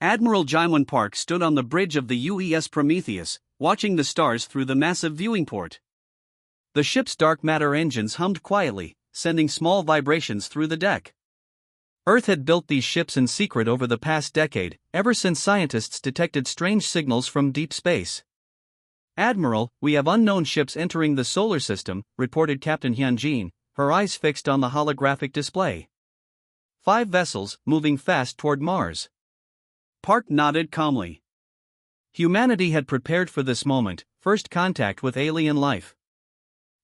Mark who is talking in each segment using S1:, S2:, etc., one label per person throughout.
S1: Admiral Jaiwan Park stood on the bridge of the UES Prometheus, watching the stars through the massive viewing port. The ship's dark matter engines hummed quietly, sending small vibrations through the deck. Earth had built these ships in secret over the past decade, ever since scientists detected strange signals from deep space. "Admiral, we have unknown ships entering the solar system," reported Captain Hyunjin, her eyes fixed on the holographic display. 5 vessels, moving fast toward Mars. Park nodded calmly. Humanity had prepared for this moment, first contact with alien life.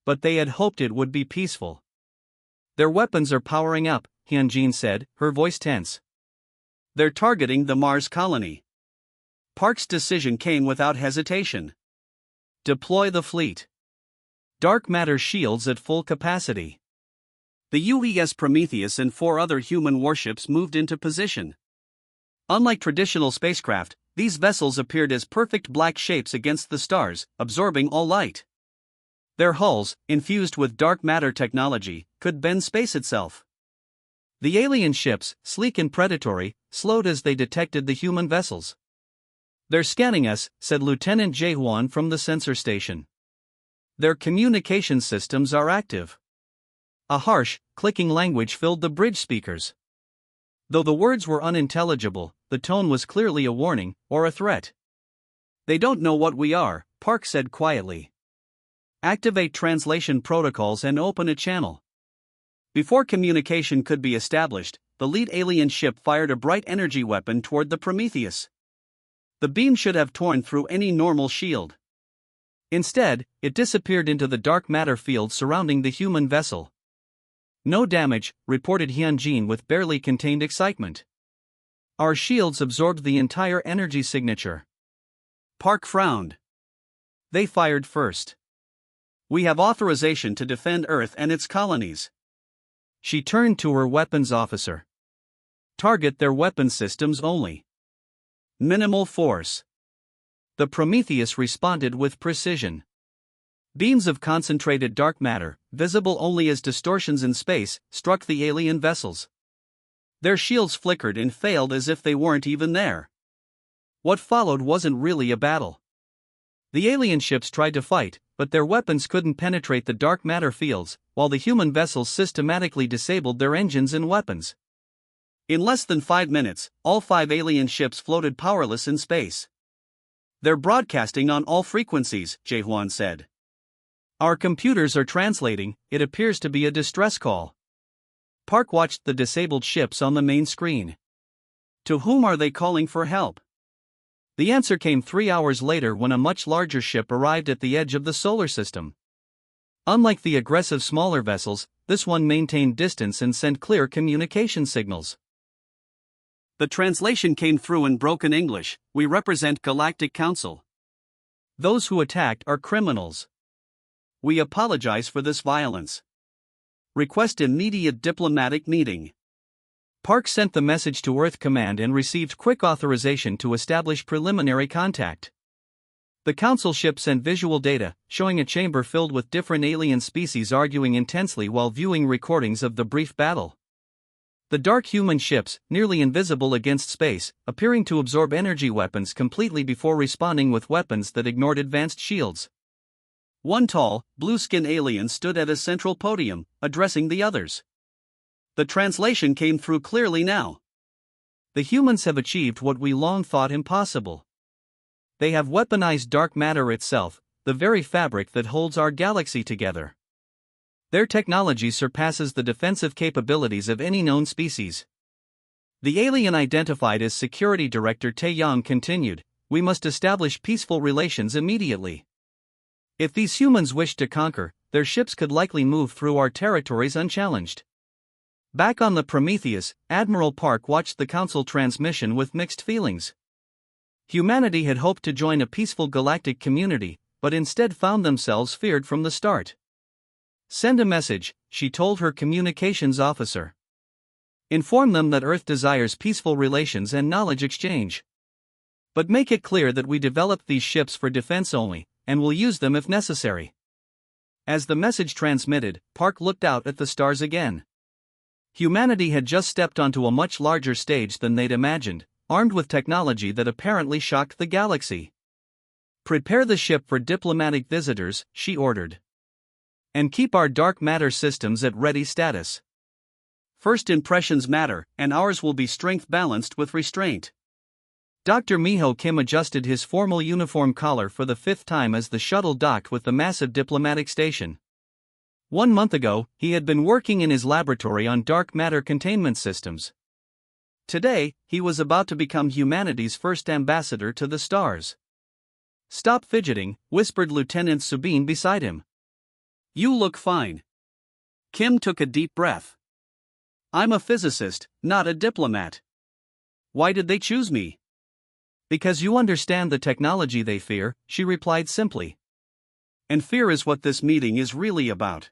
S1: But they had hoped it would be peaceful. "Their weapons are powering up," Hyunjin said, her voice tense. "They're targeting the Mars colony." Park's decision came without hesitation. Deploy the fleet. Dark matter shields at full capacity. The UES Prometheus and 4 other human warships moved into position. Unlike traditional spacecraft, these vessels appeared as perfect black shapes against the stars, absorbing all light. Their hulls, infused with dark matter technology, could bend space itself. The alien ships, sleek and predatory, slowed as they detected the human vessels. "They're scanning us," said Lieutenant Jae-hwan from the sensor station. "Their communication systems are active." A harsh, clicking language filled the bridge speakers. Though the words were unintelligible, the tone was clearly a warning, or a threat. "They don't know what we are," Park said quietly. "Activate translation protocols and open a channel." Before communication could be established, the lead alien ship fired a bright energy weapon toward the Prometheus. The beam should have torn through any normal shield. Instead, it disappeared into the dark matter field surrounding the human vessel. "No damage," reported Hyunjin with barely contained excitement. "Our shields absorbed the entire energy signature." Park frowned. "They fired first. We have authorization to defend Earth and its colonies." She turned to her weapons officer. "Target their weapons systems only. Minimal force." The Prometheus responded with precision. Beams of concentrated dark matter, visible only as distortions in space, struck the alien vessels. Their shields flickered and failed as if they weren't even there. What followed wasn't really a battle. The alien ships tried to fight, but their weapons couldn't penetrate the dark matter fields, while the human vessels systematically disabled their engines and weapons. In less than 5 minutes, all 5 alien ships floated powerless in space. "They're broadcasting on all frequencies," Jae-hwan said. "Our computers are translating, it appears to be a distress call." Park watched the disabled ships on the main screen. To whom are they calling for help? The answer came 3 hours later when a much larger ship arrived at the edge of the solar system. Unlike the aggressive smaller vessels, this one maintained distance and sent clear communication signals. The translation came through in broken English: "We represent Galactic Council. Those who attacked are criminals. We apologize for this violence. Request immediate diplomatic meeting." Park sent the message to Earth Command and received quick authorization to establish preliminary contact. The Council ship sent visual data, showing a chamber filled with different alien species arguing intensely while viewing recordings of the brief battle. The dark human ships, nearly invisible against space, appearing to absorb energy weapons completely before responding with weapons that ignored advanced shields. One tall, blue-skinned alien stood at a central podium, addressing the others. The translation came through clearly now. "The humans have achieved what we long thought impossible. They have weaponized dark matter itself, the very fabric that holds our galaxy together. Their technology surpasses the defensive capabilities of any known species." The alien identified as Security Director Tae-young continued, "We must establish peaceful relations immediately. If these humans wish to conquer, their ships could likely move through our territories unchallenged." Back on the Prometheus, Admiral Park watched the Council transmission with mixed feelings. Humanity had hoped to join a peaceful galactic community, but instead found themselves feared from the start. "Send a message," she told her communications officer. "Inform them that Earth desires peaceful relations and knowledge exchange. But make it clear that we developed these ships for defense only, and will use them if necessary." As the message transmitted, Park looked out at the stars again. Humanity had just stepped onto a much larger stage than they'd imagined, armed with technology that apparently shocked the galaxy. "Prepare the ship for diplomatic visitors," she ordered. "And keep our dark matter systems at ready status. First impressions matter, and ours will be strength balanced with restraint." Dr. Miho Kim adjusted his formal uniform collar for the 5th time as the shuttle docked with the massive diplomatic station. 1 month ago, he had been working in his laboratory on dark matter containment systems. Today, he was about to become humanity's first ambassador to the stars. "Stop fidgeting," whispered Lieutenant Subin beside him. "You look fine." Kim took a deep breath. "I'm a physicist, not a diplomat." "Why did they choose me?" "Because you understand the technology they fear," she replied simply. "And fear is what this meeting is really about."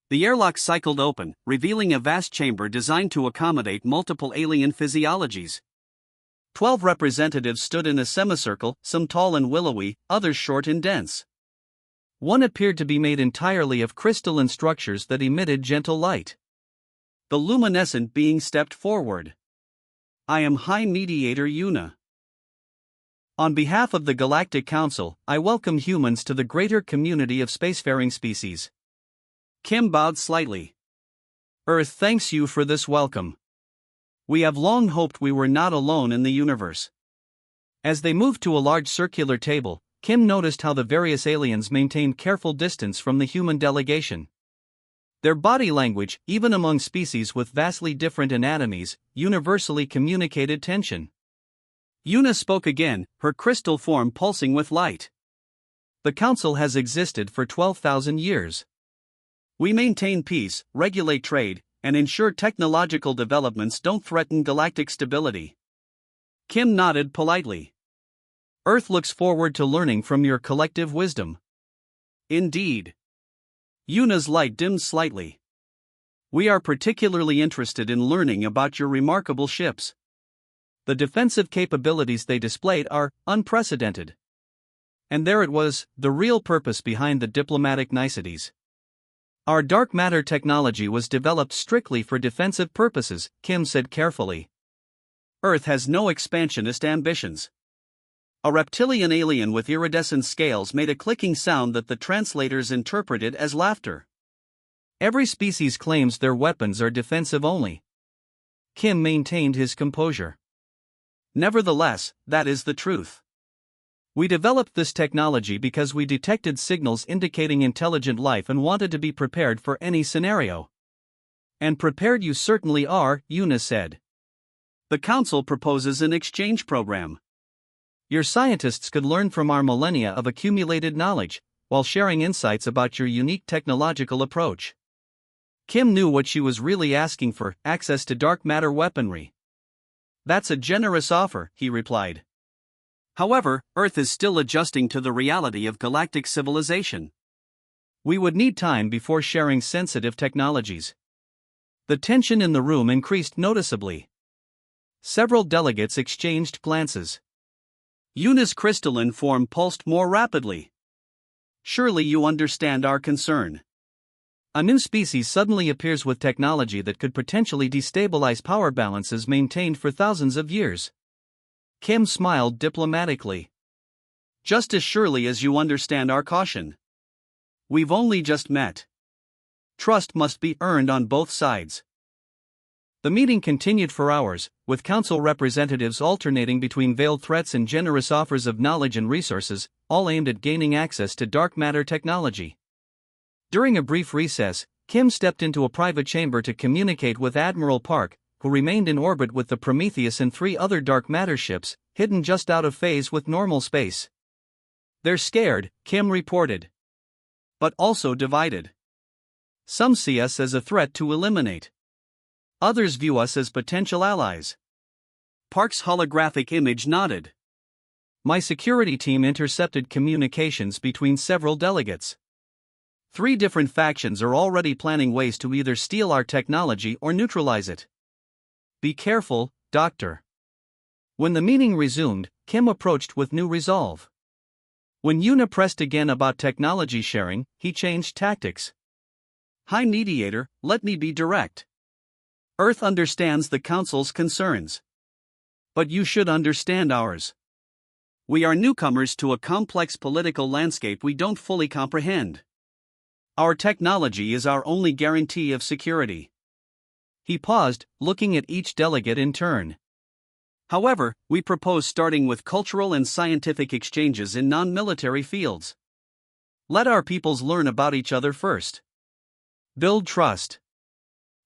S1: The airlock cycled open, revealing a vast chamber designed to accommodate multiple alien physiologies. 12 representatives stood in a semicircle, some tall and willowy, others short and dense. One appeared to be made entirely of crystalline structures that emitted gentle light. The luminescent being stepped forward. "I am High Mediator Yuna. On behalf of the Galactic Council, I welcome humans to the greater community of spacefaring species." Kim bowed slightly. "Earth thanks you for this welcome. We have long hoped we were not alone in the universe." As they moved to a large circular table, Kim noticed how the various aliens maintained careful distance from the human delegation. Their body language, even among species with vastly different anatomies, universally communicated tension. Yuna spoke again, her crystal form pulsing with light. "The Council has existed for 12,000 years. We maintain peace, regulate trade, and ensure technological developments don't threaten galactic stability." Kim nodded politely. "Earth looks forward to learning from your collective wisdom." "Indeed." Yuna's light dimmed slightly. "We are particularly interested in learning about your remarkable ships. The defensive capabilities they displayed are unprecedented." And there it was, the real purpose behind the diplomatic niceties. "Our dark matter technology was developed strictly for defensive purposes," Kim said carefully. "Earth has no expansionist ambitions." A reptilian alien with iridescent scales made a clicking sound that the translators interpreted as laughter. "Every species claims their weapons are defensive only." Kim maintained his composure. "Nevertheless, that is the truth. We developed this technology because we detected signals indicating intelligent life and wanted to be prepared for any scenario." "And prepared you certainly are," Yuna said. "The Council proposes an exchange program. Your scientists could learn from our millennia of accumulated knowledge, while sharing insights about your unique technological approach." Kim knew what she was really asking for: access to dark matter weaponry. "That's a generous offer," he replied. "However, Earth is still adjusting to the reality of galactic civilization. We would need time before sharing sensitive technologies." The tension in the room increased noticeably. Several delegates exchanged glances. Yuna's crystalline form pulsed more rapidly. "Surely you understand our concern. A new species suddenly appears with technology that could potentially destabilize power balances maintained for thousands of years." Kim smiled diplomatically. "Just as surely as you understand our caution. We've only just met. Trust must be earned on both sides." The meeting continued for hours, with Council representatives alternating between veiled threats and generous offers of knowledge and resources, all aimed at gaining access to dark matter technology. During a brief recess, Kim stepped into a private chamber to communicate with Admiral Park, who remained in orbit with the Prometheus and 3 other dark matter ships, hidden just out of phase with normal space. "They're scared," Kim reported. "But also divided. Some see us as a threat to eliminate. Others view us as potential allies." Park's holographic image nodded. "My security team intercepted communications between several delegates. 3 different factions are already planning ways to either steal our technology or neutralize it. Be careful, Doctor." When the meeting resumed, Kim approached with new resolve. When Yuna pressed again about technology sharing, he changed tactics. "High Mediator, let me be direct. Earth understands the Council's concerns. But you should understand ours. We are newcomers to a complex political landscape we don't fully comprehend. Our technology is our only guarantee of security." He paused, looking at each delegate in turn. "However, we propose starting with cultural and scientific exchanges in non-military fields. Let our peoples learn about each other first. Build trust.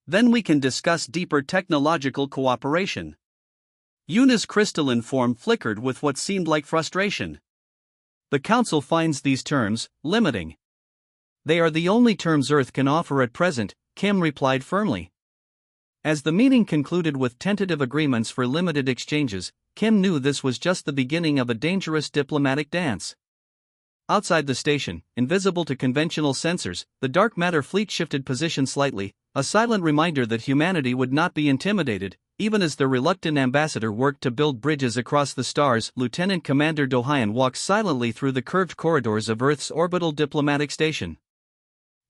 S1: Then we can discuss deeper technological cooperation." Yuna's crystalline form flickered with what seemed like frustration. "The Council finds these terms limiting. They are the only terms Earth can offer at present," Kim replied firmly. As the meeting concluded with tentative agreements for limited exchanges, Kim knew this was just the beginning of a dangerous diplomatic dance. Outside the station, invisible to conventional sensors, the dark matter fleet shifted position slightly, a silent reminder that humanity would not be intimidated. Even as the reluctant ambassador worked to build bridges across the stars, Lieutenant Commander Dohayan walked silently through the curved corridors of Earth's orbital diplomatic station.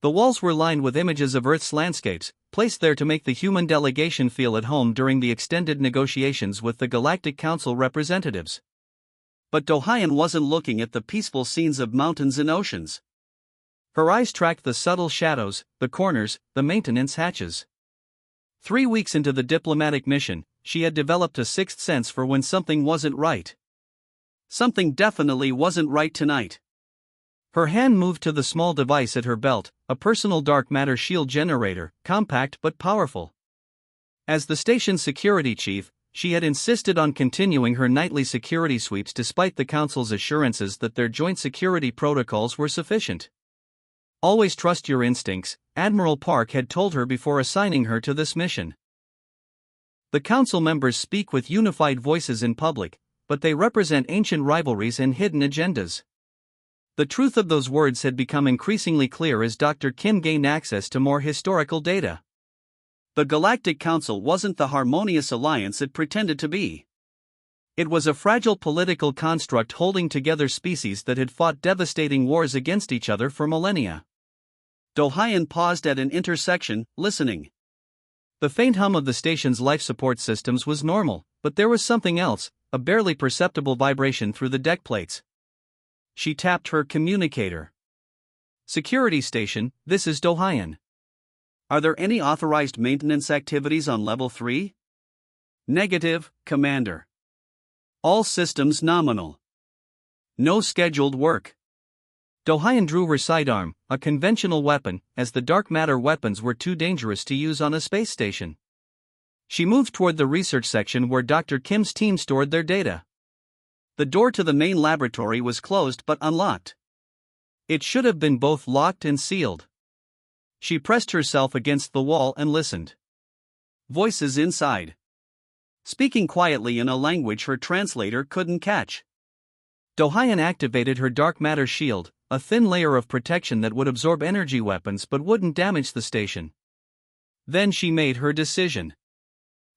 S1: The walls were lined with images of Earth's landscapes, placed there to make the human delegation feel at home during the extended negotiations with the Galactic Council representatives. But Dohayan wasn't looking at the peaceful scenes of mountains and oceans. Her eyes tracked the subtle shadows, the corners, the maintenance hatches. 3 weeks into the diplomatic mission, she had developed a sixth sense for when something wasn't right. Something definitely wasn't right tonight. Her hand moved to the small device at her belt, a personal dark matter shield generator, compact but powerful. As the station's security chief, she had insisted on continuing her nightly security sweeps despite the Council's assurances that their joint security protocols were sufficient. "Always trust your instincts," Admiral Park had told her before assigning her to this mission. The Council members speak with unified voices in public, but they represent ancient rivalries and hidden agendas. The truth of those words had become increasingly clear as Dr. Kim gained access to more historical data. The Galactic Council wasn't the harmonious alliance it pretended to be. It was a fragile political construct holding together species that had fought devastating wars against each other for millennia. Dohayan paused at an intersection, listening. The faint hum of the station's life support systems was normal, but there was something else, a barely perceptible vibration through the deck plates. She tapped her communicator. "Security station, this is Dohayan. Are there any authorized maintenance activities on level 3? "Negative, Commander. All systems nominal. No scheduled work." Dohayan drew her sidearm, a conventional weapon, as the dark matter weapons were too dangerous to use on a space station. She moved toward the research section where Dr. Kim's team stored their data. The door to the main laboratory was closed but unlocked. It should have been both locked and sealed. She pressed herself against the wall and listened. Voices inside, speaking quietly in a language her translator couldn't catch. Dohayan activated her dark matter shield, a thin layer of protection that would absorb energy weapons but wouldn't damage the station. Then she made her decision.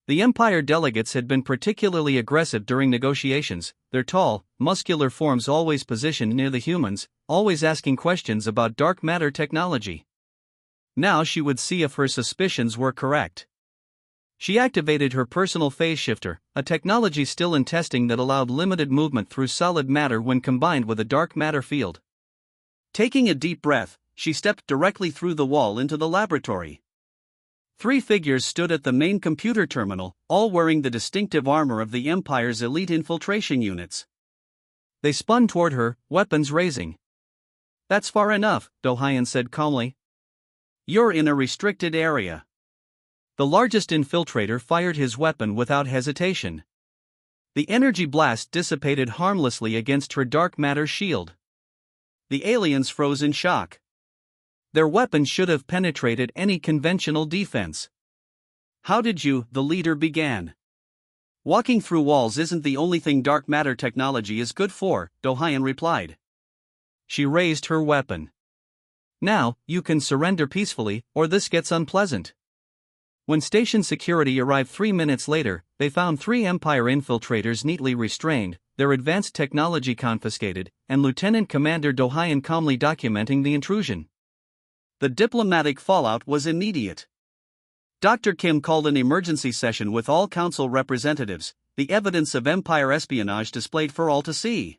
S1: The Empire delegates had been particularly aggressive during negotiations, their tall, muscular forms always positioned near the humans, always asking questions about dark matter technology. Now she would see if her suspicions were correct. She activated her personal phase shifter, a technology still in testing that allowed limited movement through solid matter when combined with a dark matter field. Taking a deep breath, she stepped directly through the wall into the laboratory. 3 figures stood at the main computer terminal, all wearing the distinctive armor of the Empire's elite infiltration units. They spun toward her, weapons raising. "That's far enough," Dohayan said calmly. "You're in a restricted area." The largest infiltrator fired his weapon without hesitation. The energy blast dissipated harmlessly against her dark matter shield. The aliens froze in shock. Their weapons should have penetrated any conventional defense. "How did you?" the leader began. "Walking through walls isn't the only thing dark matter technology is good for," Dohayan replied. She raised her weapon. "Now, you can surrender peacefully, or this gets unpleasant." When station security arrived 3 minutes later, they found 3 Empire infiltrators neatly restrained, their advanced technology confiscated, and Lieutenant Commander Dohayan calmly documenting the intrusion. The diplomatic fallout was immediate. Dr. Kim called an emergency session with all council representatives, the evidence of Empire espionage displayed for all to see.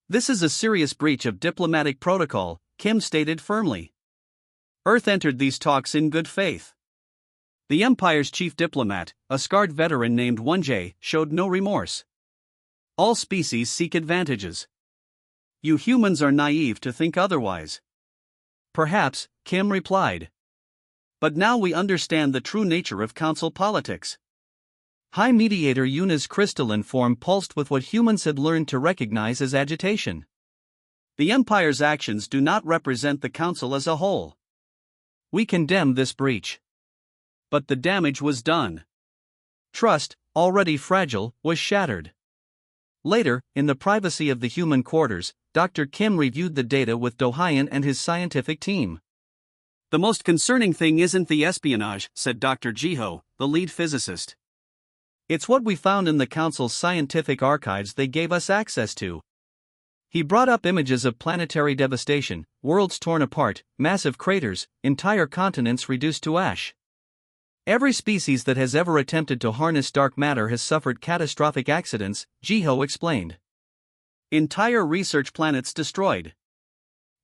S1: This is a serious breach of diplomatic protocol, Kim stated firmly. Earth entered these talks in good faith. The Empire's chief diplomat, a scarred veteran named Wonjae, showed no remorse. All species seek advantages. You humans are naive to think otherwise. Perhaps, Kim replied. But now we understand the true nature of council politics. High Mediator Yuna's crystalline form pulsed with what humans had learned to recognize as agitation. The Empire's actions do not represent the Council as a whole. We condemn this breach. But the damage was done. Trust, already fragile, was shattered. Later, in the privacy of the human quarters, Dr. Kim reviewed the data with Do-hyun and his scientific team. The most concerning thing isn't the espionage, said Dr. Jiho, the lead physicist. It's what we found in the Council's scientific archives they gave us access to. He brought up images of planetary devastation, worlds torn apart, massive craters, entire continents reduced to ash. Every species that has ever attempted to harness dark matter has suffered catastrophic accidents, Jiho explained. Entire research planets destroyed.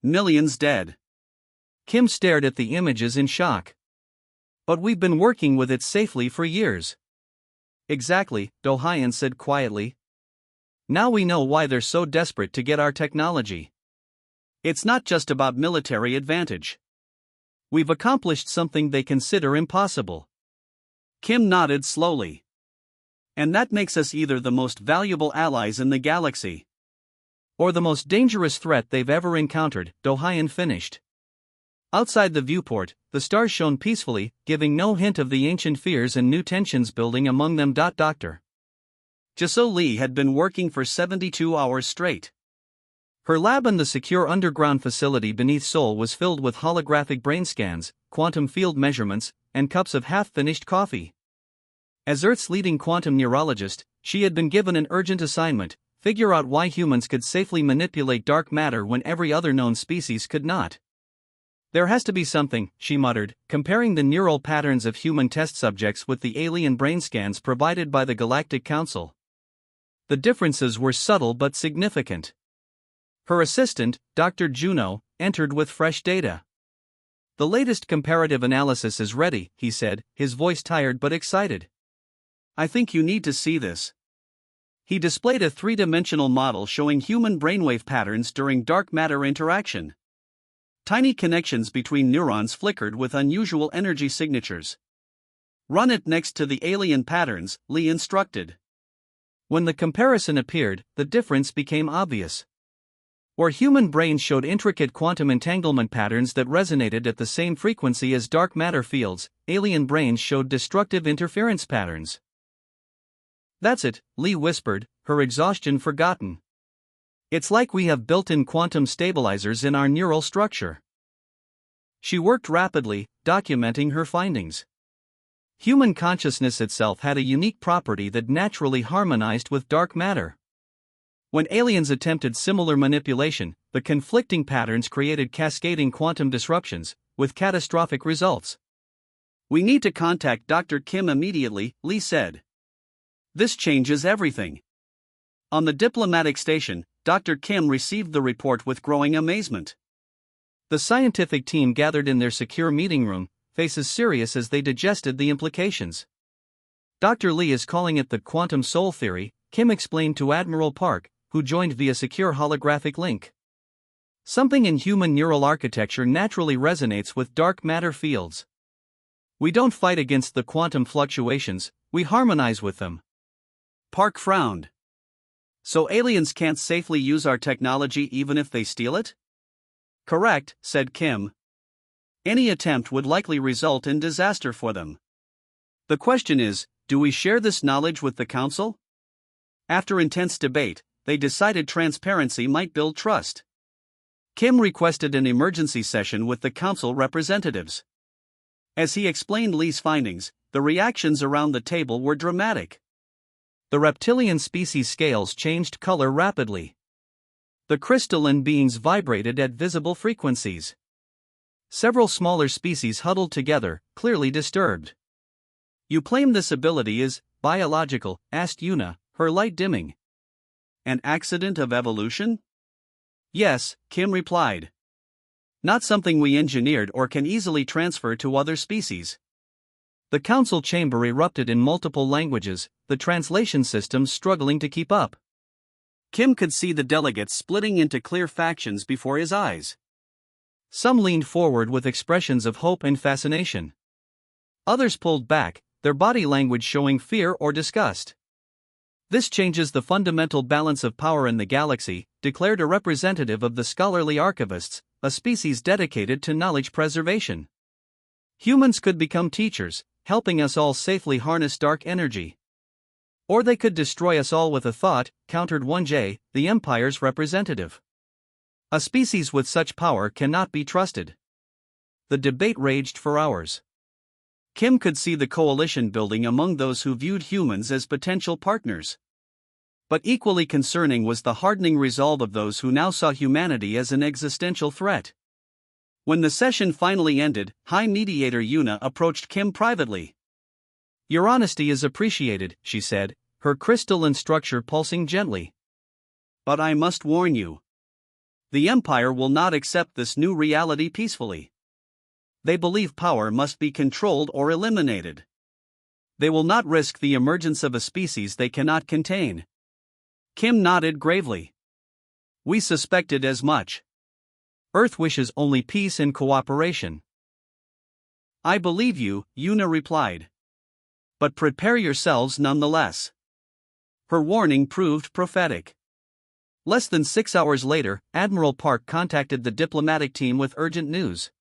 S1: Millions dead. Kim stared at the images in shock. But we've been working with it safely for years. Exactly, Do-hyun said quietly. Now we know why they're so desperate to get our technology. It's not just about military advantage. We've accomplished something they consider impossible. Kim nodded slowly. And that makes us either the most valuable allies in the galaxy, or the most dangerous threat they've ever encountered, Do-hyun finished. Outside the viewport, the stars shone peacefully, giving no hint of the ancient fears and new tensions building among them. Dr. Jaso Lee had been working for 72 hours straight. Her lab in the secure underground facility beneath Seoul was filled with holographic brain scans, quantum field measurements, and cups of half-finished coffee. As Earth's leading quantum neurologist, she had been given an urgent assignment: figure out why humans could safely manipulate dark matter when every other known species could not. There has to be something, she muttered, comparing the neural patterns of human test subjects with the alien brain scans provided by the Galactic Council. The differences were subtle but significant. Her assistant, Dr. Juno, entered with fresh data. The latest comparative analysis is ready, he said, his voice tired but excited. I think you need to see this. He displayed a three-dimensional model showing human brainwave patterns during dark matter interaction. Tiny connections between neurons flickered with unusual energy signatures. Run it next to the alien patterns, Lee instructed. When the comparison appeared, the difference became obvious. Where human brains showed intricate quantum entanglement patterns that resonated at the same frequency as dark matter fields, alien brains showed destructive interference patterns. That's it, Lee whispered, her exhaustion forgotten. It's like we have built-in quantum stabilizers in our neural structure. She worked rapidly, documenting her findings. Human consciousness itself had a unique property that naturally harmonized with dark matter. When aliens attempted similar manipulation, the conflicting patterns created cascading quantum disruptions, with catastrophic results. We need to contact Dr. Kim immediately, Lee said. This changes everything. On the diplomatic station, Dr. Kim received the report with growing amazement. The scientific team gathered in their secure meeting room, faces serious as they digested the implications. Dr. Lee is calling it the quantum soul theory, Kim explained to Admiral Park, who joined via secure holographic link. Something in human neural architecture naturally resonates with dark matter fields. We don't fight against the quantum fluctuations, we harmonize with them. Park frowned. So aliens can't safely use our technology even if they steal it? Correct, said Kim. Any attempt would likely result in disaster for them. The question is, do we share this knowledge with the Council? After intense debate, they decided transparency might build trust. Kim requested an emergency session with the Council representatives. As he explained Lee's findings, the reactions around the table were dramatic. The reptilian species scales changed color rapidly. The crystalline beings vibrated at visible frequencies. Several smaller species huddled together, clearly disturbed. You claim this ability is biological?" asked Yuna, her light dimming. "An accident of evolution?" "Yes," Kim replied. "Not something we engineered or can easily transfer to other species." The council chamber erupted in multiple languages, the translation systems struggling to keep up. Kim could see the delegates splitting into clear factions before his eyes. Some leaned forward with expressions of hope and fascination. Others pulled back, their body language showing fear or disgust. "This changes the fundamental balance of power in the galaxy," declared a representative of the scholarly archivists, a species dedicated to knowledge preservation. "Humans could become teachers, helping us all safely harness dark energy. Or they could destroy us all with a thought," countered 1J, the Empire's representative. "A species with such power cannot be trusted." The debate raged for hours. Kim could see the coalition building among those who viewed humans as potential partners. But equally concerning was the hardening resolve of those who now saw humanity as an existential threat. When the session finally ended, High Mediator Yuna approached Kim privately. "Your honesty is appreciated," she said, her crystalline structure pulsing gently. "But I must warn you. The Empire will not accept this new reality peacefully. They believe power must be controlled or eliminated. They will not risk the emergence of a species they cannot contain." Kim nodded gravely. "We suspected as much. Earth wishes only peace and cooperation." "I believe you," Yuna replied. "But prepare yourselves nonetheless." Her warning proved prophetic. Less than 6 hours later, Admiral Park contacted the diplomatic team with urgent news.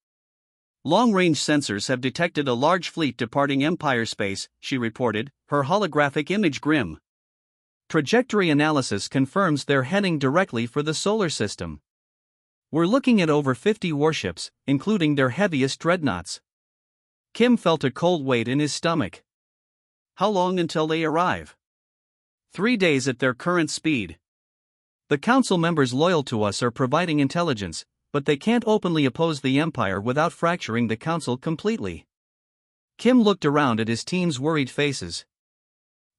S1: "Long-range sensors have detected a large fleet departing Empire space," she reported, her holographic image grim. "Trajectory analysis confirms they're heading directly for the solar system. We're looking at over 50 warships, including their heaviest dreadnoughts." Kim felt a cold weight in his stomach. "How long until they arrive?" 3 days at their current speed. "The council members loyal to us are providing intelligence, but they can't openly oppose the Empire without fracturing the council completely." Kim looked around at his team's worried faces.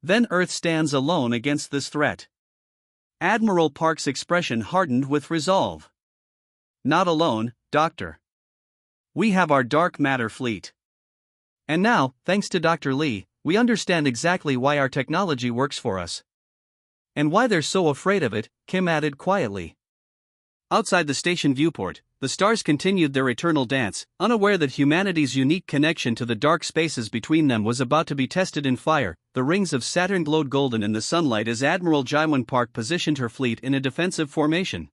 S1: "Then Earth stands alone against this threat." Admiral Park's expression hardened with resolve. "Not alone, Doctor. We have our dark matter fleet. And now, thanks to Dr. Lee, we understand exactly why our technology works for us. And why they're so afraid of it," Kim added quietly. Outside the station viewport, the stars continued their eternal dance, unaware that humanity's unique connection to the dark spaces between them was about to be tested in fire. The rings of Saturn glowed golden in the sunlight as Admiral Jaiwan Park positioned her fleet in a defensive formation.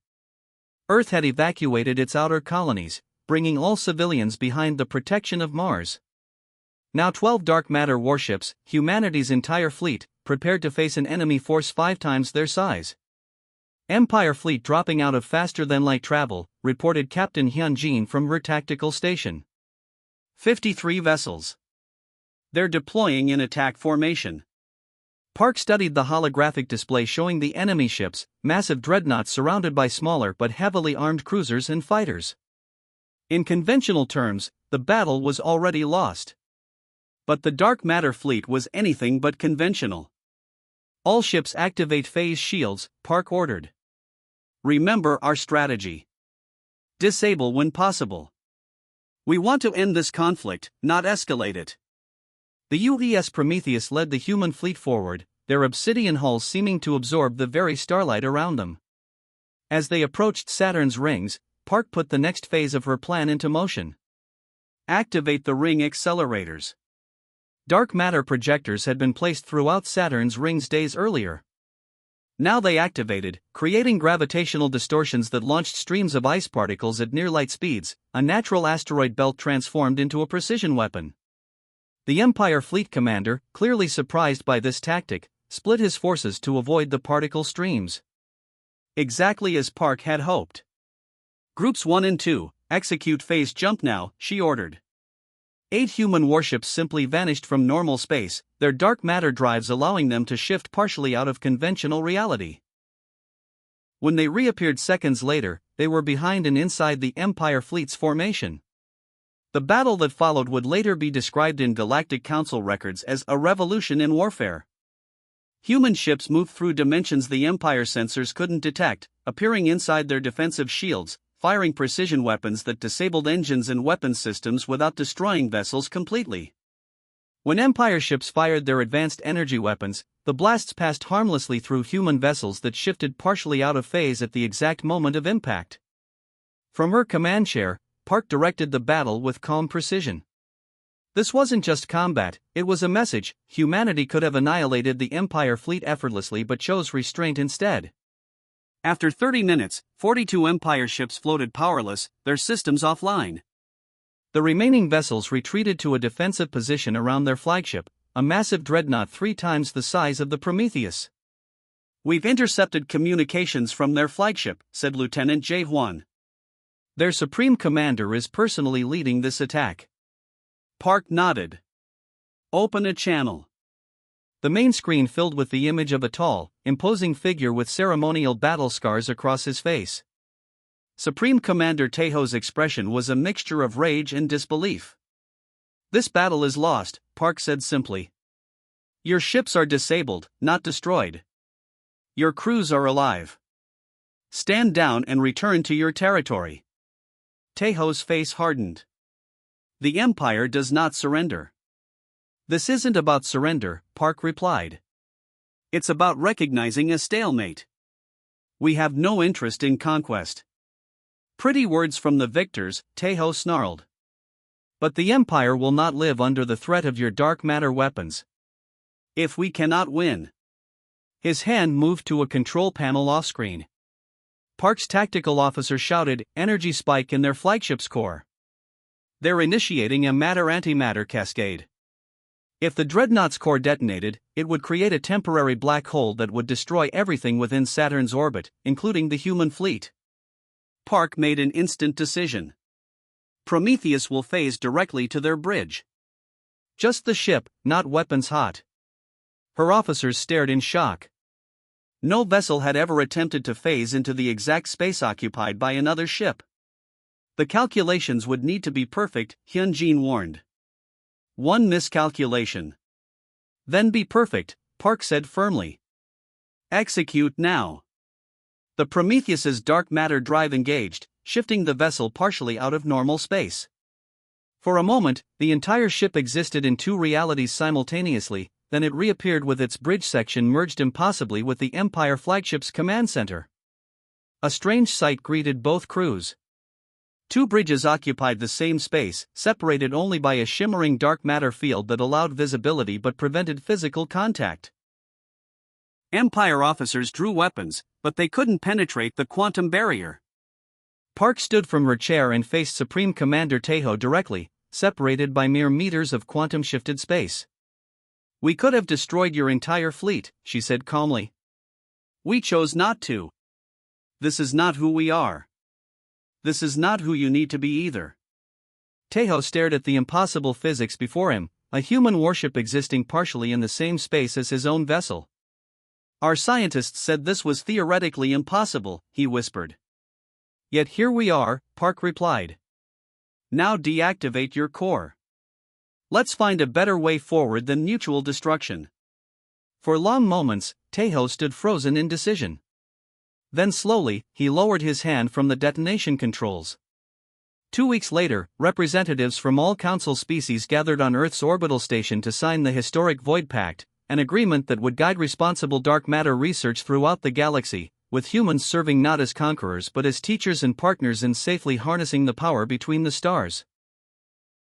S1: Earth had evacuated its outer colonies, bringing all civilians behind the protection of Mars. Now 12 dark matter warships, humanity's entire fleet, prepared to face an enemy force 5 times their size. "Empire fleet dropping out of faster-than-light travel," reported Captain Hyun-jin from her tactical station. 53 vessels. They're deploying in attack formation. Park studied the holographic display showing the enemy ships, massive dreadnoughts surrounded by smaller but heavily armed cruisers and fighters. In conventional terms, the battle was already lost. But the dark matter fleet was anything but conventional. "All ships activate phase shields," Park ordered. "Remember our strategy. Disable when possible. We want to end this conflict, not escalate it." The UES Prometheus led the human fleet forward, their obsidian hulls seeming to absorb the very starlight around them. As they approached Saturn's rings, Park put the next phase of her plan into motion. "Activate the ring accelerators." Dark matter projectors had been placed throughout Saturn's rings days earlier. Now they activated, creating gravitational distortions that launched streams of ice particles at near-light speeds. A natural asteroid belt transformed into a precision weapon. The Empire fleet commander, clearly surprised by this tactic, split his forces to avoid the particle streams. Exactly as Park had hoped. "Groups 1 and 2, execute phase jump now," she ordered. 8 human warships simply vanished from normal space, their dark matter drives allowing them to shift partially out of conventional reality. When they reappeared seconds later, they were behind and inside the Empire fleet's formation. The battle that followed would later be described in Galactic Council records as a revolution in warfare. Human ships moved through dimensions the Empire sensors couldn't detect, appearing inside their defensive shields, firing precision weapons that disabled engines and weapons systems without destroying vessels completely. When Empire ships fired their advanced energy weapons, the blasts passed harmlessly through human vessels that shifted partially out of phase at the exact moment of impact. From her command chair, Park directed the battle with calm precision. This wasn't just combat, it was a message. Humanity could have annihilated the Empire fleet effortlessly but chose restraint instead. After 30 minutes, 42 Empire ships floated powerless, their systems offline. The remaining vessels retreated to a defensive position around their flagship, a massive dreadnought 3 times the size of the Prometheus. "We've intercepted communications from their flagship," said Lieutenant J. Huan. "Their supreme commander is personally leading this attack." Park nodded. "Open a channel." The main screen filled with the image of a tall, imposing figure with ceremonial battle scars across his face. Supreme Commander Tejo's expression was a mixture of rage and disbelief. "This battle is lost," Park said simply. "Your ships are disabled, not destroyed. Your crews are alive. Stand down and return to your territory." Tejo's face hardened. "The Empire does not surrender." "This isn't about surrender," Park replied. "It's about recognizing a stalemate. We have no interest in conquest." "Pretty words from the victors," Tejo snarled. "But the Empire will not live under the threat of your dark matter weapons. If we cannot win." His hand moved to a control panel off-screen. Park's tactical officer shouted, "Energy spike in their flagship's core. They're initiating a matter-antimatter cascade. If the dreadnought's core detonated, it would create a temporary black hole that would destroy everything within Saturn's orbit, including the human fleet." Park made an instant decision. Prometheus will phase directly to their bridge. Just the ship, not weapons hot. Her officers stared in shock. No vessel had ever attempted to phase into the exact space occupied by another ship. The calculations would need to be perfect, Hyunjin warned. "One miscalculation. Then be perfect," Park said firmly. "Execute now." The Prometheus's dark matter drive engaged, shifting the vessel partially out of normal space. For a moment, the entire ship existed in 2 realities simultaneously, then it reappeared with its bridge section merged impossibly with the Empire flagship's command center. A strange sight greeted both crews. 2 bridges occupied the same space, separated only by a shimmering dark matter field that allowed visibility but prevented physical contact. Empire officers drew weapons, but they couldn't penetrate the quantum barrier. Park stood from her chair and faced Supreme Commander Tejo directly, separated by mere meters of quantum-shifted space. "We could have destroyed your entire fleet," she said calmly. "We chose not to. This is not who we are. This is not who you need to be either." Tejo stared at the impossible physics before him, a human warship existing partially in the same space as his own vessel. "Our scientists said this was theoretically impossible," he whispered. "Yet here we are," Park replied. "Now deactivate your core. Let's find a better way forward than mutual destruction." For long moments, Tejo stood frozen in indecision. Then slowly, he lowered his hand from the detonation controls. 2 weeks later, representatives from all Council species gathered on Earth's orbital station to sign the historic Void Pact, an agreement that would guide responsible dark matter research throughout the galaxy, with humans serving not as conquerors but as teachers and partners in safely harnessing the power between the stars.